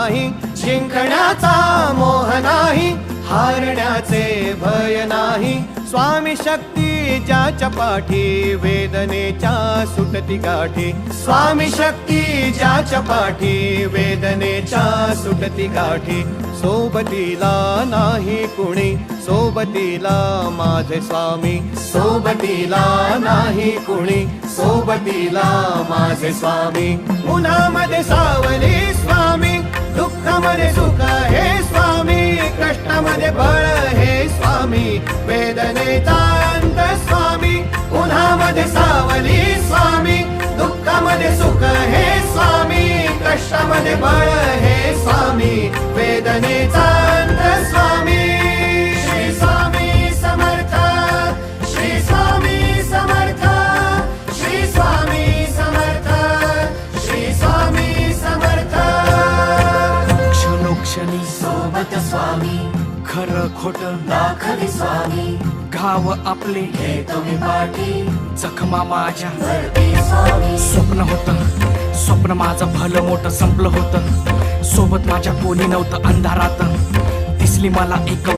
नाही, जिंकण्याचा मोह नाही, हारण्याचे भय नाही। स्वामी शक्ती ज्याच्या पाठी, वेदनेच्या सुटती गाठी। स्वामी शक्ती ज्याच्या पाठी, वेदनेच्या सुटती गाठी। सोबतीला नाही कुणी, सोबतीला माझे स्वामी। सोबतीला नाही कुणी, सोबतीला माझे स्वामी। उन्हामध्ये सावली स्वामी, दुःखामध्ये सुख हे स्वामी, कष्टामध्ये बळ हे स्वामी, वेदनेचा अंत स्वामी। उन्हामध्ये सावली स्वामी, दुःखामध्ये सुख हे स्वामी, कष्टामध्ये बळ हे स्वामी, वेदनेचा अंत स्वामी। श्री स्वामी समर्थ, श्री स्वामी समर्थ, श्री स्वामी समर्थ, श्री स्वामी समर्थ। क्षणोक्षणी सोबत स्वामी, खरं खोट दाखवी स्वामी, घाव आपले हे तुम्ही पाठी, जखमा माझ्या भरती स्वामी। स्वप्न होतं, स्वप्न माझं भलं मोठं संपलं होतं। सोबत माझ्या कोणी नव्हतं, अंधारात दिसली मला एक